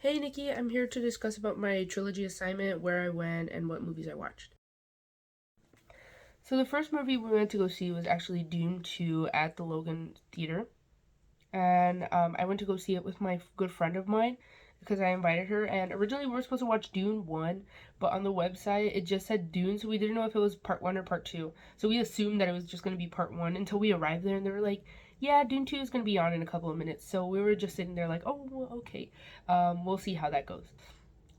Hey Nikki, I'm here to discuss about my trilogy assignment, where I went, and what movies I watched. So the first movie we went to go see was actually Dune 2 at the Logan Theater. And I went to go see it with my good friend of mine because I invited her. And originally we were supposed to watch Dune 1, but on the website it just said Dune, so we didn't know if it was part 1 or part 2. So we assumed that it was just going to be part 1 until we arrived there and they were like, yeah, Dune 2 is going to be on in a couple of minutes. So we were just sitting there like, oh, well, okay. We'll see how that goes.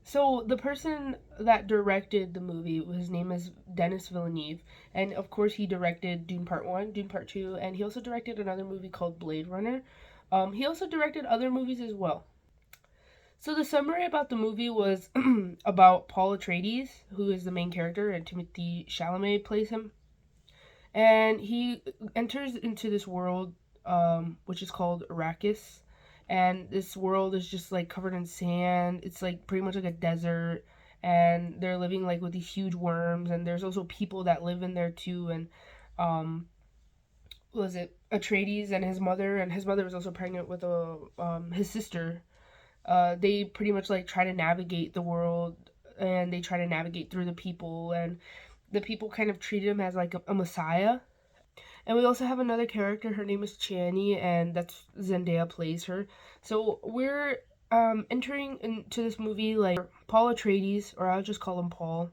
So the person that directed the movie, his name is Denis Villeneuve, and of course he directed Dune Part 1, Dune Part 2, and he also directed another movie called Blade Runner. He also directed other movies as well. So the summary about the movie was about Paul Atreides, who is the main character, and Timothy Chalamet plays him. And he enters into this world, which is called Arrakis, and this world is just like covered in sand. It's like pretty much like a desert, and they're living like with these huge worms. And there's also people that live in there too. And um, was it Atreides and his mother was also pregnant with a his sister. They pretty much like try to navigate the world, and they try to navigate through the people, and the people kind of treat him as like a messiah. And we also have another character. Her name is Chani, and that's Zendaya plays her. So we're entering into this movie like Paul Atreides, or I'll just call him Paul.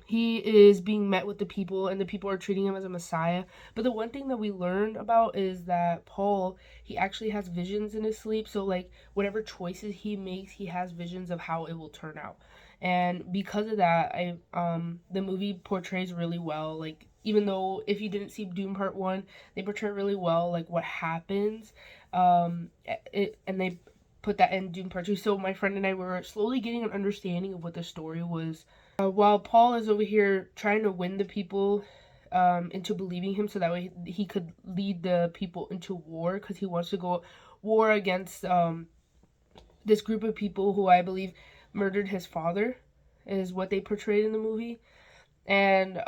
He is being met with the people, and the people are treating him as a messiah. But the one thing that we learned about is that Paul, he actually has visions in his sleep. So like whatever choices he makes, he has visions of how it will turn out. And because of that, I the movie portrays really well. Like even though if you didn't see Doom Part 1, they portray really well like what happens. And they put that in Doom Part 2. So my friend and I were slowly getting an understanding of what the story was, while Paul is over here trying to win the people into believing him, so that way he could lead the people into war, because he wants to go war against this group of people who I believe murdered his father, is what they portrayed in the movie. And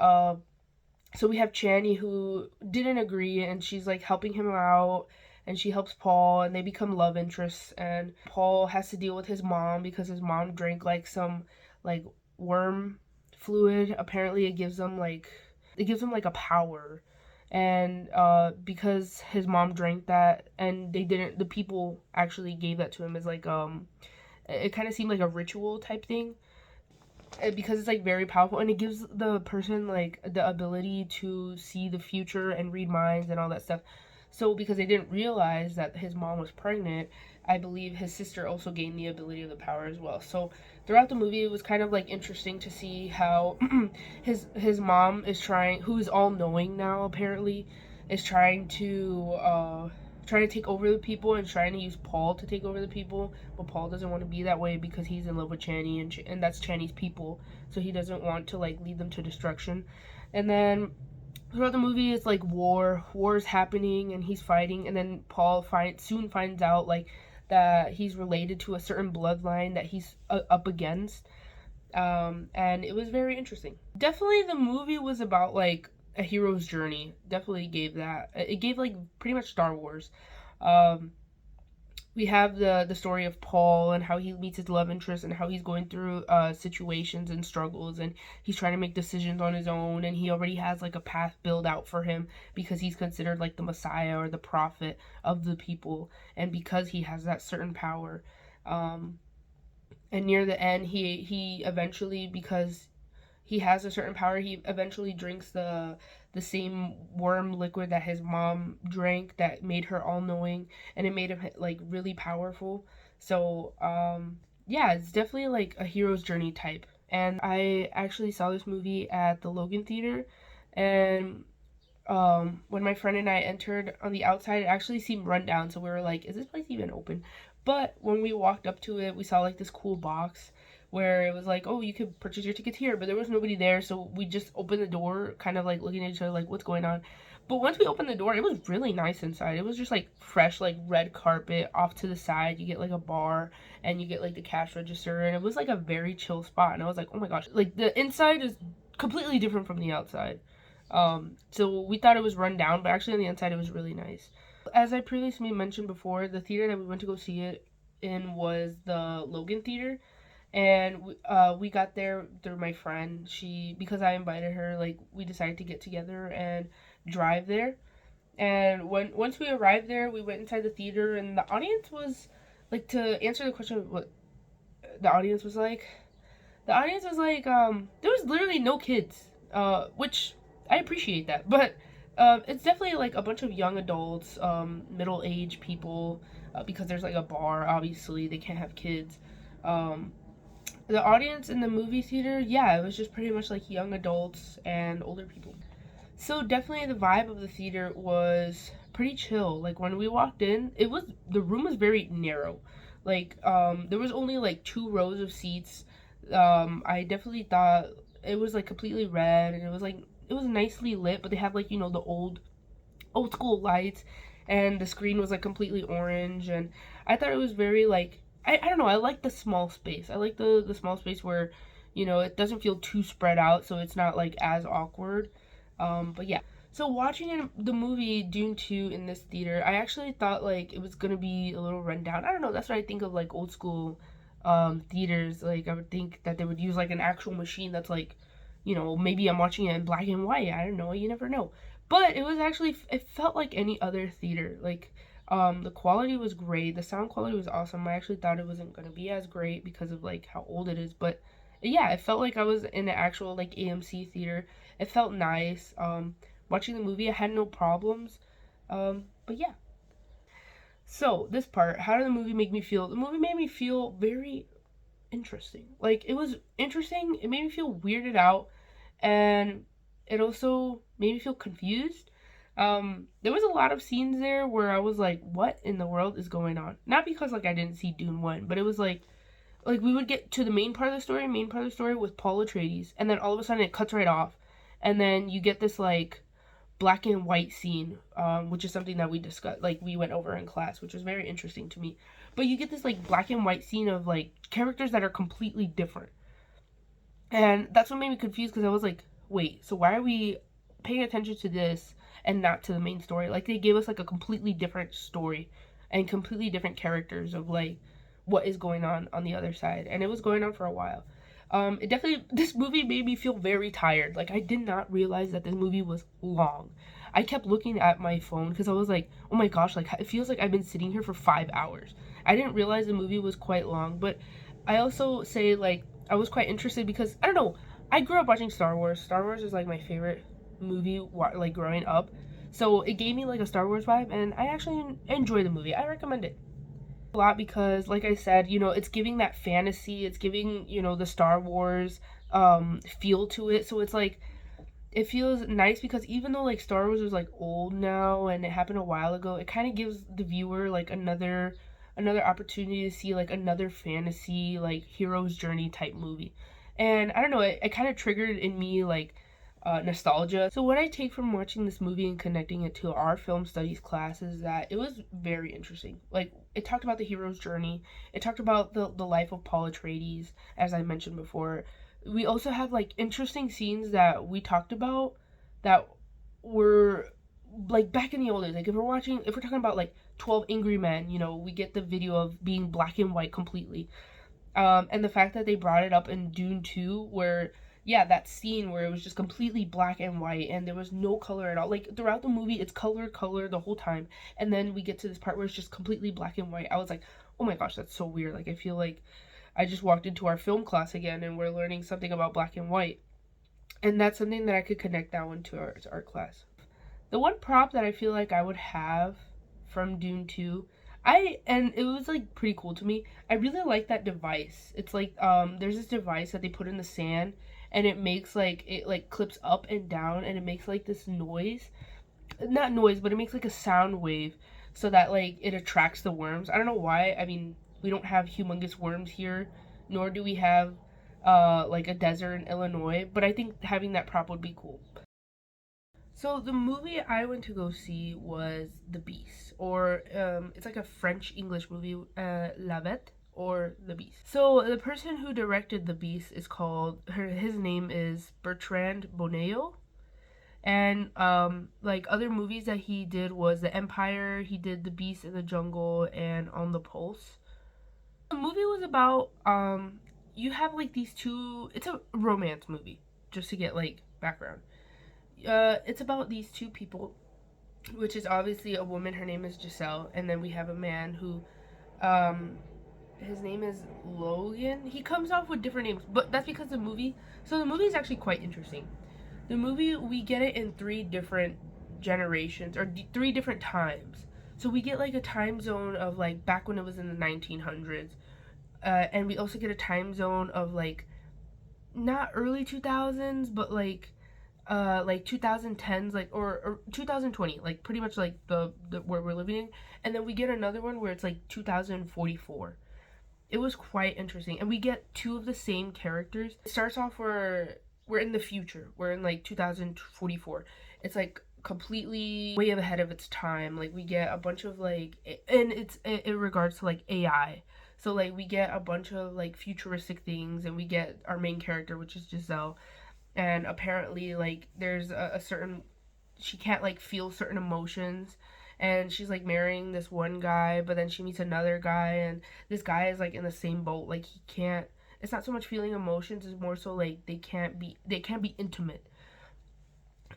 so we have Chani, who didn't agree, and she's like helping him out, and she helps Paul, and they become love interests. And Paul has to deal with his mom because his mom drank like some like worm fluid. Apparently it gives him like a power. And because his mom drank that, and they didn't, the people actually gave that to him as like it kind of seemed like a ritual type thing, because it's like very powerful, and it gives the person like the ability to see the future and read minds and all that stuff. So because they didn't realize that his mom was pregnant, I believe his sister also gained the ability of the power as well. So throughout the movie it was kind of like interesting to see how his mom is trying, who is all knowing now apparently, is trying to take over the people, and trying to use Paul to take over the people. But Paul doesn't want to be that way because he's in love with Chani, and that's Chani's people. So he doesn't want to like lead them to destruction. And then throughout the movie it's like war's happening, and he's fighting. And then Paul soon finds out like that he's related to a certain bloodline that he's up against. And it was very interesting. Definitely the movie was about like a hero's journey. Definitely gave that. It gave like pretty much Star Wars. um we have the story of Paul, and how he meets his love interest, and how he's going through situations and struggles, and he's trying to make decisions on his own, and he already has like a path built out for him because he's considered like the messiah or the prophet of the people, and because he has that certain power. um and near the end, he eventually, because he has a certain power, he eventually drinks the same worm liquid that his mom drank, that made her all knowing, and it made him like really powerful. So yeah, it's definitely like a hero's journey type. And I actually saw this movie at the Logan Theater. And when my friend and I entered, on the outside it actually seemed run down, so we were like, is this place even open? But when we walked up to it, we saw like this cool box where it was like, oh, you could purchase your tickets here, but there was nobody there, so we just opened the door, kind of like looking at each other like, what's going on? But once we opened the door, it was really nice inside. It was just like fresh, like red carpet. Off to the side you get like a bar, and you get like the cash register, and it was like a very chill spot. And I was like, oh my gosh, like the inside is completely different from the outside. So we thought it was run down, but actually on the inside it was really nice. As I previously mentioned before, the theater that we went to go see it in was the Logan Theater, and we got there through my friend. She, because I invited her, like we decided to get together and drive there. And once we arrived there, we went inside the theater, and the audience was like, to answer the question of what the audience was like. The audience was like, there was literally no kids, which I appreciate that, but it's definitely like a bunch of young adults, middle aged people, because there's like a bar. Obviously, they can't have kids. Um, the audience in the movie theater, yeah, it was just pretty much like young adults and older people. So definitely the vibe of the theater was pretty chill. Like when we walked in, it was the room was very narrow. Like there was only like two rows of seats. I definitely thought it was like completely red, and it was nicely lit, but they have like, you know, the old school lights, and the screen was like completely orange, and I thought it was very like, I don't know, I like the small space. I like the small space where, you know, it doesn't feel too spread out, so it's not like as awkward. But yeah. So watching the movie Dune 2 in this theater, I actually thought like it was gonna be a little rundown. I don't know, that's what I think of like old school theaters. Like I would think that they would use like an actual machine that's like, you know, maybe I'm watching it in black and white. I don't know, you never know. But it was actually, it felt like any other theater. Like the quality was great. The sound quality was awesome. I actually thought it wasn't gonna be as great because of like how old it is, but yeah, it felt like I was in an actual like AMC theater. It felt nice. Watching the movie, I had no problems. But yeah. So this part, how did the movie make me feel? The movie made me feel very interesting. Like it was interesting. It made me feel weirded out, and it also made me feel confused. There was a lot of scenes there where I was like, "What in the world is going on?" Not because like I didn't see Dune 1, but it was like we would get to the main part of the story with Paul Atreides, and then all of a sudden it cuts right off, and then you get this like black and white scene, which is something that we discussed, like we went over in class, which was very interesting to me. But you get this like black and white scene of like characters that are completely different, and that's what made me confused because I was like, wait, so why are we paying attention to this and not to the main story? Like they gave us like a completely different story and completely different characters of like what is going on the other side, and it was going on for a while. It definitely, this movie made me feel very tired. Like I did not realize that this movie was long. I kept looking at my phone because I was like, oh my gosh, like it feels like I've been sitting here for 5 hours. I didn't realize the movie was quite long, but I also say like I was quite interested because I don't know. I grew up watching Star Wars. Star Wars is like my favorite movie, like growing up. So it gave me like a Star Wars vibe, and I actually enjoy the movie. I recommend it a lot because, like I said, you know, it's giving that fantasy. It's giving, you know, the Star Wars feel to it. So it's like it feels nice because even though like Star Wars is like old now and it happened a while ago, it kind of gives the viewer like another opportunity to see like another fantasy like hero's journey type movie. And I don't know, it kind of triggered in me like nostalgia. So what I take from watching this movie and connecting it to our film studies class is that it was very interesting. Like it talked about the hero's journey. It talked about the life of Paul Atreides, as I mentioned before. We also have like interesting scenes that we talked about that were like back in the old days. Like if we're talking about like 12 Angry Men, you know, we get the video of being black and white completely. And the fact that they brought it up in Dune 2, where, yeah, that scene where it was just completely black and white and there was no color at all. Like, throughout the movie, it's color the whole time. And then we get to this part where it's just completely black and white. I was like, oh my gosh, that's so weird. Like, I feel like I just walked into our film class again and we're learning something about black and white. And that's something that I could connect that one to our class. The one prop that I feel like I would have from Dune 2, and it was like pretty cool to me. I really like that device. It's like there's this device that they put in the sand, and it makes like, it like clips up and down, and it makes like this noise. Not noise, but it makes like a sound wave so that like it attracts the worms. I don't know why. I mean, we don't have humongous worms here, nor do we have like a desert in Illinois, but I think having that prop would be cool. So the movie I went to go see was The Beast, or it's like a French English movie, La Bête or The Beast. So the person who directed The Beast is his name is Bertrand Bonello, and like other movies that he did was The Empire. He did The Beast in the Jungle and On the Pulse. The movie was about you have like these two, it's a romance movie, just to get like background. It's about these two people, which is obviously a woman, her name is Giselle, and then we have a man who um his name is Logan. He comes off with different names, but that's because the movie, so the movie is actually quite interesting. The movie, we get it in three different generations or three different times. So we get like a time zone of like back when it was in the 1900s, and we also get a time zone of not early 2000s, but like 2010s, like or 2020, like pretty much like the where we're living in. And then we get another one where it's like 2044. It was quite interesting, and we get two of the same characters. It starts off where we're in the future, we're in like 2044. It's like completely way ahead of its time. Like we get a bunch of like, and it's in regards to like AI. So like we get a bunch of like futuristic things, and we get our main character, which is Giselle. And apparently like there's a certain, she can't like feel certain emotions, and she's like marrying this one guy, but then she meets another guy, and this guy is like in the same boat. Like he can't, it's not so much feeling emotions, it's more so like they can't be intimate.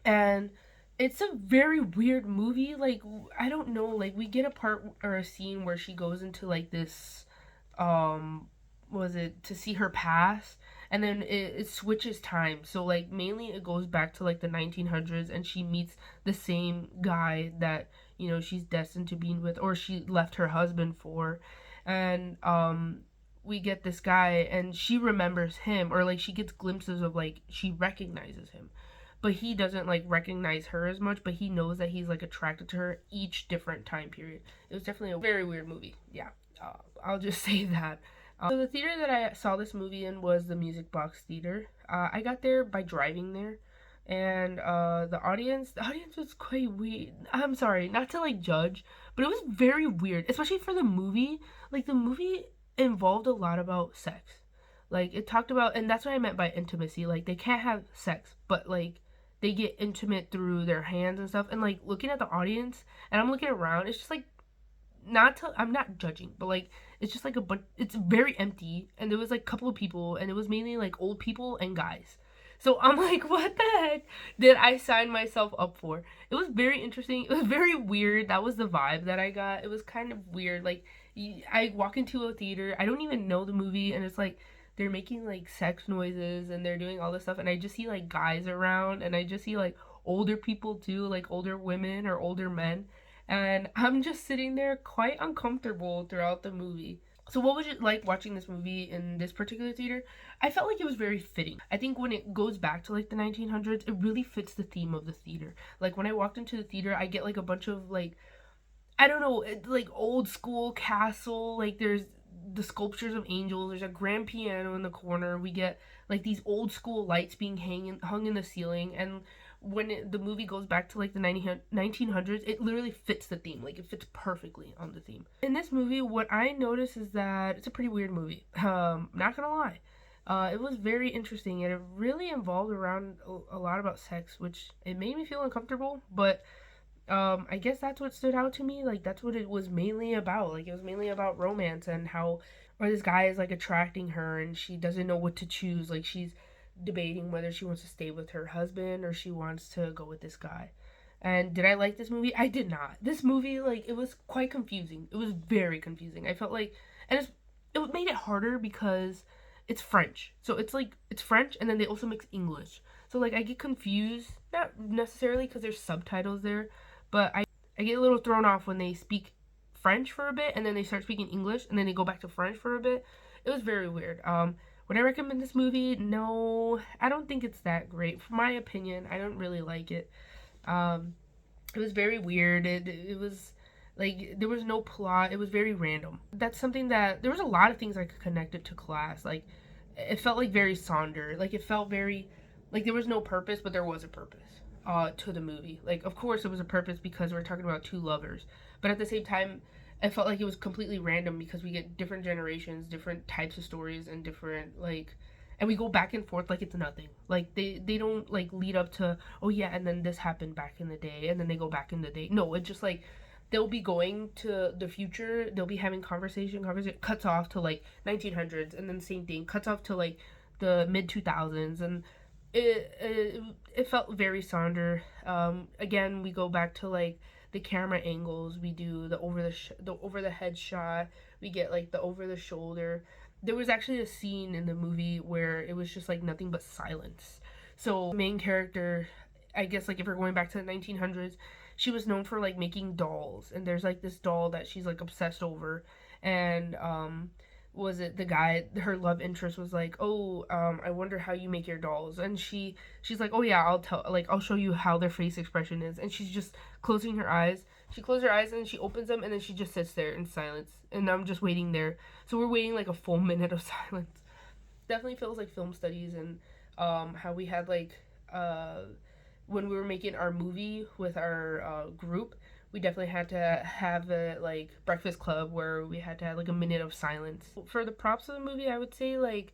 And it's a very weird movie. Like I don't know, like we get a part or a scene where she goes into like this, um was it to see her past, and then it switches time. So like mainly it goes back to like the 1900s, and she meets the same guy that she's destined to be with, or she left her husband for. And we get this guy, and she remembers him, or like she gets glimpses of, like, she recognizes him, but he doesn't like recognize her as much, but he knows that he's like attracted to her each different time period. It was definitely a very weird movie. Yeah, I'll just say that. So the theater that I saw this movie in was the Music Box Theater. I got there by driving there, and the audience was quite weird. I'm sorry, not to like judge, but it was very weird, especially for the movie. Like the movie involved a lot about sex. Like it talked about, and that's what I meant by intimacy. Like they can't have sex, but like they get intimate through their hands and stuff. And like looking at the audience, and I'm looking around, it's just like, not to, I'm not judging, but like it's just like a bunch, it's very empty, and there was like a couple of people, and it was mainly like old people and guys. So I'm like, what the heck did I sign myself up for? It was very interesting. It was very weird. That was the vibe that I got. It was kind of weird. Like I walk into a theater, I don't even know the movie, and it's like they're making like sex noises, and they're doing all this stuff, and I just see like guys around, and I just see like older people too, like older women or older men, and I'm just sitting there quite uncomfortable throughout the movie. So, what was it like watching this movie in this particular theater? I felt like it was very fitting. I think when it goes back to like the 1900s, it really fits the theme of the theater. Like when I walked into the theater, I get like a bunch of like, I don't know, like old school castle. Like there's the sculptures of angels. There's a grand piano in the corner. We get like these old school lights being hung in the ceiling. And when the movie goes back to like the 1900s, it literally fits the theme. Like it fits perfectly on the theme. In this movie, what I notice is that it's a pretty weird movie. Not gonna lie. It was very interesting, and it really involved around a lot about sex, which it made me feel uncomfortable, but I guess that's what stood out to me. Like that's what it was mainly about. Like it was mainly about romance, and how, or this guy is like attracting her, and she doesn't know what to choose. Like she's debating whether she wants to stay with her husband or she wants to go with this guy. And did I like this movie? I did not. This movie, like, it was quite confusing. It was very confusing. I felt like, and it made it harder because it's French. So it's like, it's French, and then they also mix English. So like I get confused, not necessarily because there's subtitles there, but I get a little thrown off when they speak French for a bit, and then they start speaking English, and then they go back to French for a bit. It was very weird. Would I recommend this movie? No, I don't think it's that great. For my opinion, I don't really like it. Um, it was very weird. It was like there was no plot. It was very random. That's something that there was a lot of things I could connect it to class. Like it felt like very Sonder. Like it felt very like there was no purpose, but there was a purpose to the movie. Like of course it was a purpose because we're talking about two lovers, but at the same time I felt like it was completely random because we get different generations, different types of stories, and different like, and we go back and forth like it's nothing. Like they don't like lead up to, oh yeah, and then this happened back in the day, and then they go back in the day. No, it just like they'll be going to the future, they'll be having conversation cuts off to like 1900s, and then same thing cuts off to like the mid 2000s, and it felt very Sonder. Again, we go back to like the camera angles. We do the over the head shot. We get like the over the shoulder. There was actually a scene in the movie where it was just like nothing but silence. So main character, I guess like if we're going back to the 1900s, she was known for like making dolls, and there's like this doll that she's like obsessed over, and was it the guy, her love interest was like, oh, I wonder how you make your dolls, and she's like, oh yeah, I'll show you how their face expression is, and she's just closing her eyes. She closes her eyes and she opens them, and then she just sits there in silence, and I'm just waiting there. So we're waiting like a full minute of silence. Definitely feels like film studies, and how we had like uh when we were making our movie with our group, we definitely had to have a like breakfast club where we had to have like a minute of silence. For the props of the movie, I would say like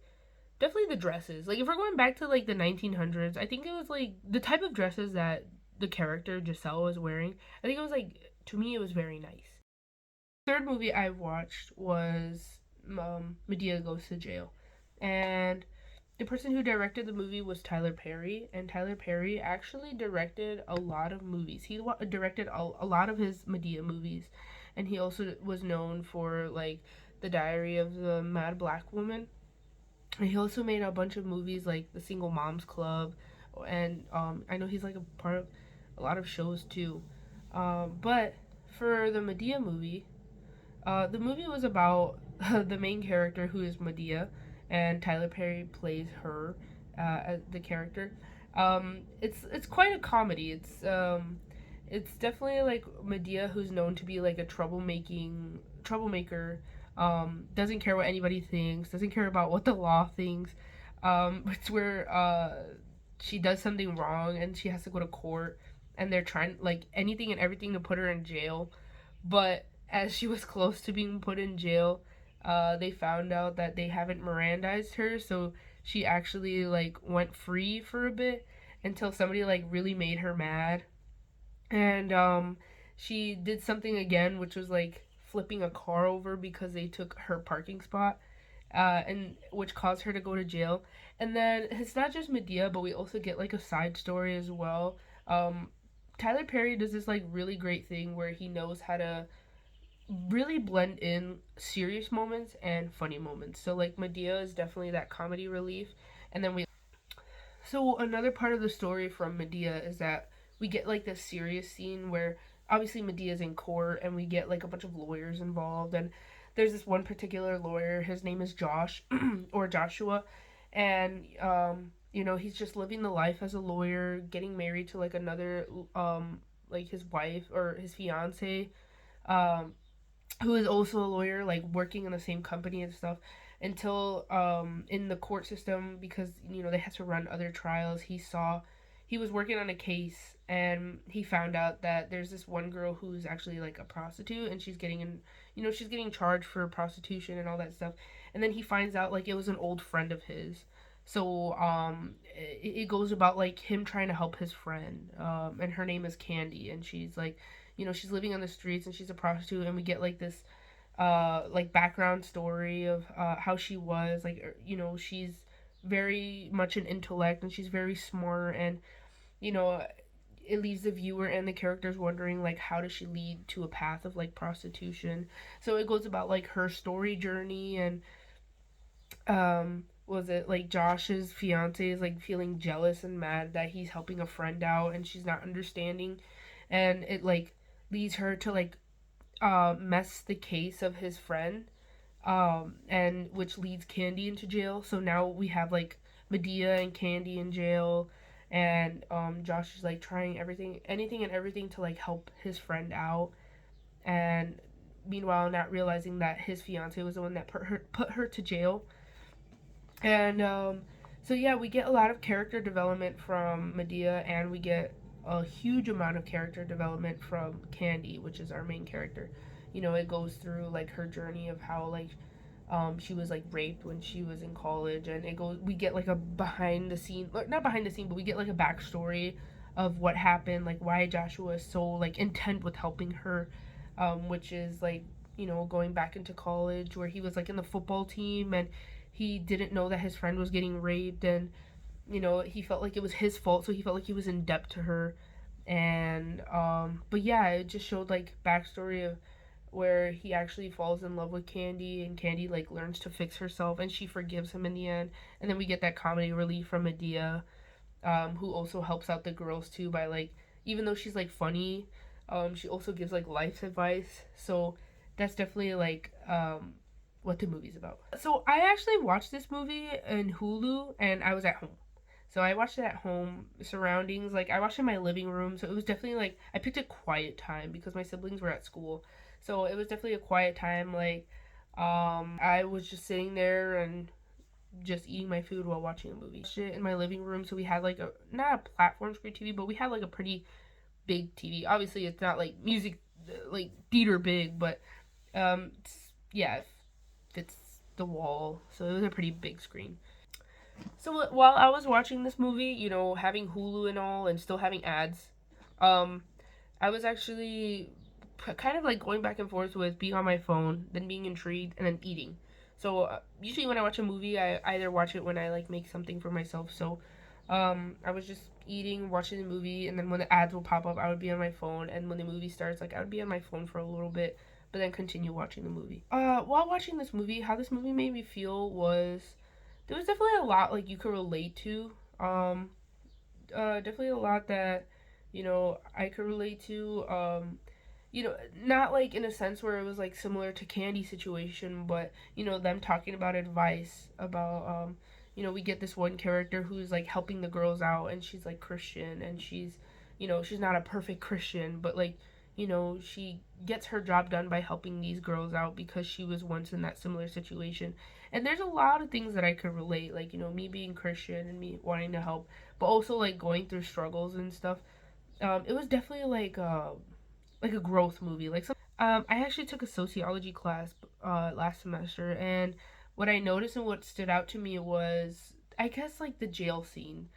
definitely the dresses. Like if we're going back to like the 1900s, I think it was like the type of dresses that the character Giselle was wearing. I think it was like, to me, it was very nice. Third movie I watched was Medea Goes to Jail, and the person who directed the movie was Tyler Perry, and Tyler Perry actually directed a lot of movies. He directed a lot of his Medea movies, and he also was known for like The Diary of the Mad Black Woman. And he also made a bunch of movies like The Single Moms Club, and I know he's like a part of a lot of shows too. But for the Medea movie, the movie was about the main character, who is Medea, and Tyler Perry plays her as the character. It's quite a comedy. It's definitely like Medea, who's known to be like a troublemaker. Doesn't care what anybody thinks. Doesn't care about what the law thinks. It's where she does something wrong and she has to go to court, and they're trying like anything and everything to put her in jail, but as she was close to being put in jail, they found out that they haven't Mirandized her, so she actually like went free for a bit until somebody like really made her mad, and she did something again, which was like flipping a car over because they took her parking spot, and which caused her to go to jail. And then it's not just Medea, but we also get like a side story as well. Um, Tyler Perry does this like really great thing where he knows how to really blend in serious moments and funny moments. So like Medea is definitely that comedy relief, and then we. So another part of the story from Medea is that we get like this serious scene where obviously Medea's in court, and we get like a bunch of lawyers involved, and there's this one particular lawyer. His name is Josh or Joshua, and he's just living the life as a lawyer, getting married to like another like his wife or his fiance, um who is also a lawyer, like working in the same company and stuff, until in the court system, because they had to run other trials, he was working on a case, and he found out that there's this one girl who's actually like a prostitute, and she's getting charged for prostitution and all that stuff. And then he finds out like it was an old friend of his. So it goes about like him trying to help his friend, and her name is Candy, and she's like, she's living on the streets, and she's a prostitute, and we get like this like background story of how she was like, she's very much an intellect, and she's very smart, and you know it leaves the viewer and the characters wondering like how does she lead to a path of like prostitution. So it goes about like her story journey, and was it like Josh's fiance is like feeling jealous and mad that he's helping a friend out and she's not understanding, and it like leads her to like mess the case of his friend, and which leads Candy into jail. So now we have like Medea and Candy in jail, and Josh is like trying anything and everything to like help his friend out, and meanwhile not realizing that his fiance was the one that put her to jail. And so yeah, we get a lot of character development from Medea, and we get a huge amount of character development from Candy, which is our main character. It goes through like her journey of how like she was like raped when she was in college, and we get like a behind the scene, not behind the scene, but we get like a backstory of what happened, like why Joshua is so like intent with helping her which is like, going back into college where he was like in the football team and he didn't know that his friend was getting raped, and he felt like it was his fault, so he felt like he was in debt to her. And but yeah, it just showed like backstory of where he actually falls in love with Candy, and Candy like learns to fix herself and she forgives him in the end. And then we get that comedy relief from Medea, who also helps out the girls too by like, even though she's like funny, she also gives like life advice. So that's definitely like what the movie's about. So I actually watched this movie in Hulu and I was at home. So I watched it at home, surroundings. Like I watched it in my living room. So it was definitely like I picked a quiet time because my siblings were at school. So it was definitely a quiet time. Like I was just sitting there and just eating my food while watching a movie. Shit in my living room. So we had like a not a platform screen TV, but we had like a pretty big TV. Obviously, it's not like music like theater big, but yeah, it fits the wall. So it was a pretty big screen. So while I was watching this movie, having Hulu and all, and still having ads, um, I was actually kind of like going back and forth with being on my phone, then being intrigued, and then eating. So usually when I watch a movie, I either watch it when I like make something for myself. So I was just eating, watching the movie, and then when the ads will pop up, I would be on my phone, and when the movie starts, like I would be on my phone for a little bit, but then continue watching the movie. While watching this movie, how this movie made me feel was there was definitely a lot like you could relate to. Definitely a lot that I could relate to. Not like in a sense where it was like similar to Candy situation, but them talking about advice about we get this one character who's like helping the girls out, and she's like Christian, and she's not a perfect Christian, but like she gets her job done by helping these girls out because she was once in that similar situation. And there's a lot of things that I could relate, like me being Christian and me wanting to help, but also like going through struggles and stuff. It was definitely like a growth movie. I actually took a sociology class last semester, and what I noticed and what stood out to me was, I guess, like the jail scene.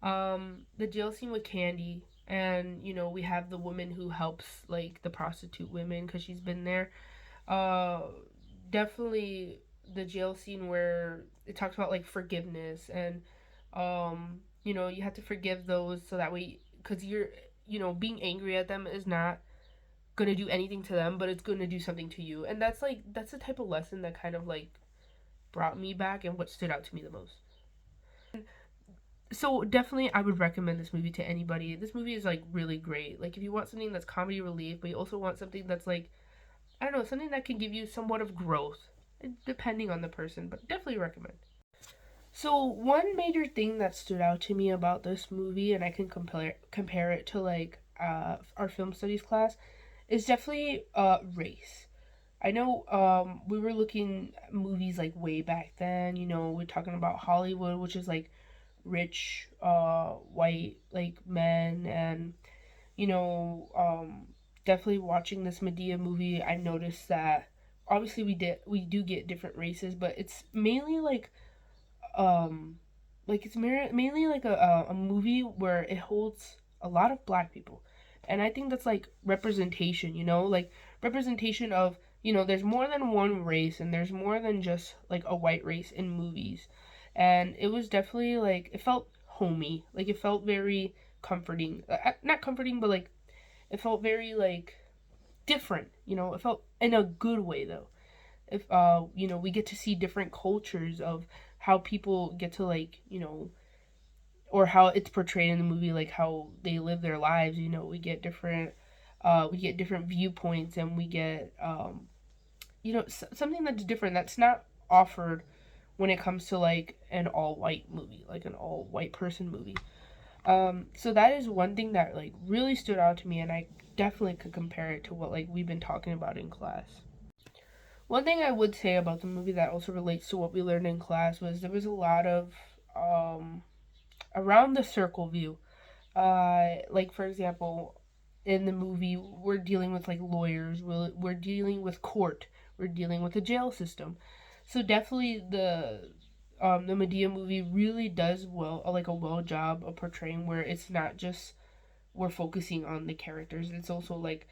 The jail scene with Candy, and we have the woman who helps like the prostitute women because she's been there. Uh, Definitely the jail scene where it talks about like forgiveness, and you have to forgive those so that way, because you're being angry at them is not gonna do anything to them, but it's gonna do something to you. And that's the type of lesson that kind of like brought me back and what stood out to me the most. So definitely I would recommend this movie to anybody. This movie is like really great. Like if you want something that's comedy relief, but you also want something that's like, I don't know, something that can give you somewhat of growth, depending on the person, but definitely recommend. So one major thing that stood out to me about this movie, and I can compare it to like our film studies class, is definitely race. I know we were looking at movies like way back then, we're talking about Hollywood, which is like rich white like men, and you know um definitely watching this Medea movie, I noticed that obviously we do get different races, but it's mainly um it's mainly like a movie where it holds a lot of black people. And I think that's like representation, like representation of, there's more than one race, and there's more than just like a white race in movies. And it was definitely like it felt homey, like it felt very comforting, not comforting, but like it felt very like different, it felt in a good way though. If we get to see different cultures of how people get to like, or how it's portrayed in the movie, like how they live their lives, we get different viewpoints, and we get something that's different that's not offered when it comes to like an all white movie, like an all white person movie. So that is one thing that like really stood out to me, and I definitely could compare it to what like we've been talking about in class. One thing I would say about the movie that also relates to what we learned in class was there was a lot of um, around the circle view. Like for example, in the movie, we're dealing with like lawyers, we're dealing with court, we're dealing with the jail system. So definitely the Medea movie really does like a well job of portraying where it's not just we're focusing on the characters. It's also like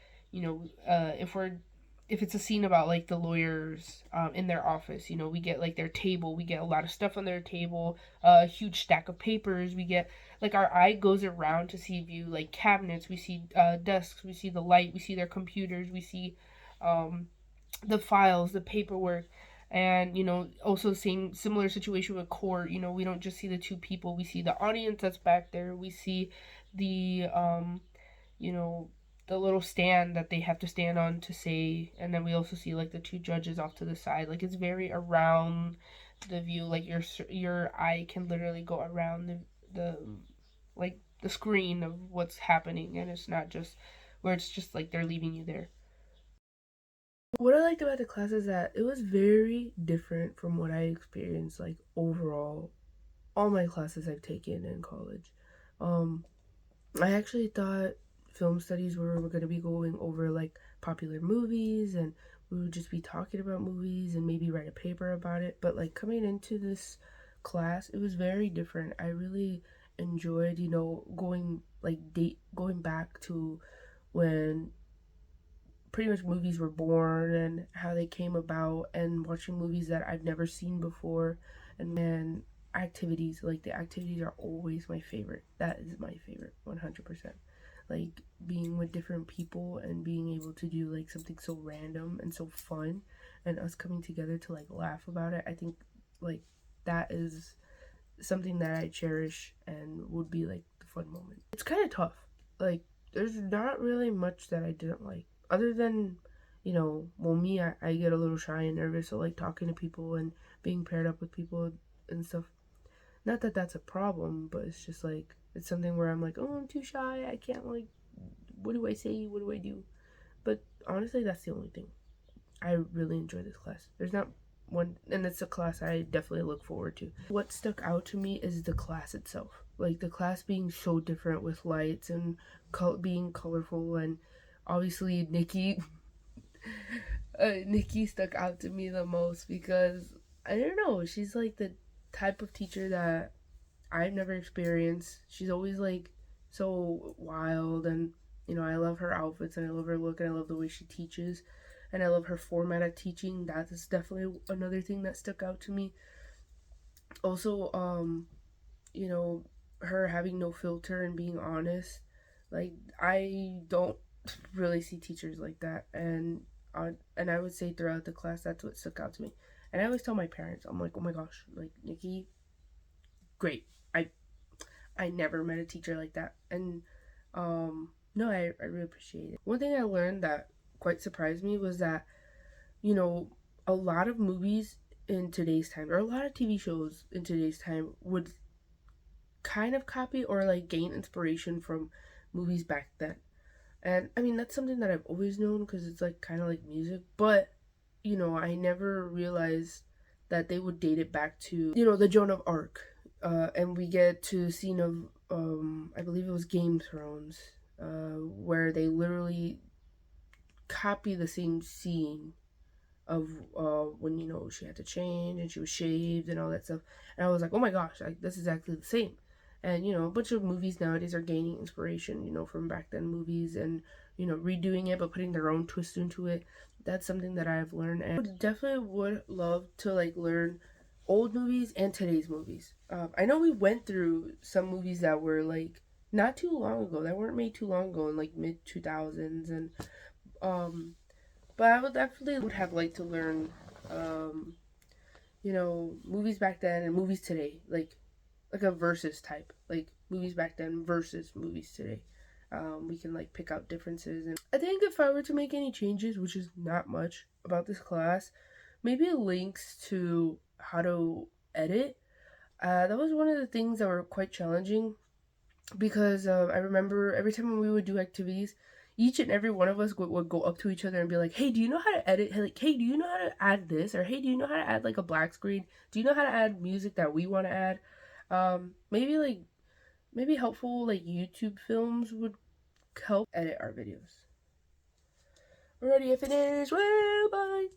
if it's a scene about like the lawyers in their office, we get like their table, we get a lot of stuff on their table, a huge stack of papers. We get like our eye goes around to see view like cabinets, we see desks, we see the light, we see their computers, we see um, the files, the paperwork. And also same similar situation with court. We don't just see the two people, we see the audience that's back there, we see the you know the little stand that they have to stand on to say, and then we also see like the two judges off to the side. Like it's very around the view, like your eye can literally go around the like the screen of what's happening, and it's not just where it's just like they're leaving you there. What I liked about the class is that it was very different from what I experienced like overall all my classes I've taken in college. Um, I actually thought film studies were going to be going over like popular movies, and we would just be talking about movies and maybe write a paper about it. But like coming into this class, it was very different. I really enjoyed, going back to when pretty much movies were born and how they came about, and watching movies that I've never seen before. And man, activities, like the activities are always my favorite. That is my favorite 100%. Like being with different people and being able to do like something so random and so fun, and us coming together to like laugh about it. I think like that is something that I cherish and would be like the fun moment. It's kind of tough. Like, there's not really much that I didn't like, other than, well, me, I get a little shy and nervous, so like talking to people and being paired up with people and stuff. Not that that's a problem, but it's just like, it's something where I'm like, oh, I'm too shy. I can't, like, what do I say? What do I do? But honestly, that's the only thing. I really enjoy this class. There's not one, and it's a class I definitely look forward to. What stuck out to me is the class itself. Like the class being so different with lights and being colorful, and obviously Nikki. Nikki stuck out to me the most because I don't know. She's like the type of teacher that I've never experienced. She's always like so wild, and I love her outfits and I love her look and I love the way she teaches, and I love her format of teaching. That is definitely another thing that stuck out to me. Also, you know, her having no filter and being honest. Like I don't really see teachers like that, and I would say throughout the class that's what stuck out to me. And I always tell my parents, I'm like, oh my gosh, like Nikki, great. I never met a teacher like that. And no, I really appreciate it. One thing I learned that quite surprised me was that, you know, a lot of movies in today's time, or a lot of TV shows in today's time, would kind of copy or like gain inspiration from movies back then. And I mean, that's something that I've always known because it's like kind of like music, but I never realized that they would date it back to, the Joan of Arc. And we get to a scene of, I believe it was Game of Thrones, where they literally copy the same scene of when she had to change and she was shaved and all that stuff. And I was like, oh my gosh, like this is exactly the same. And a bunch of movies nowadays are gaining inspiration, from back then movies, and redoing it but putting their own twist into it. That's something that I've learned, and I definitely would love to like learn old movies and today's movies. I know we went through some movies that were like not too long ago, that weren't made too long ago, in like mid 2000s, and um but I would definitely would have liked to learn, um, movies back then and movies today, like a versus type, like movies back then versus movies today. We can like pick out differences, and I think if I were to make any changes, which is not much about this class, maybe links to how to edit. That was one of the things that were quite challenging because I remember every time when we would do activities, each and every one of us would go up to each other and be like, hey, do you know how to edit? Hey, like, hey, do you know how to add this? Or hey, do you know how to add like a black screen? Do you know how to add music that we want to add? Maybe helpful like YouTube films would help edit our videos. Alrighty, I finished. Well, bye.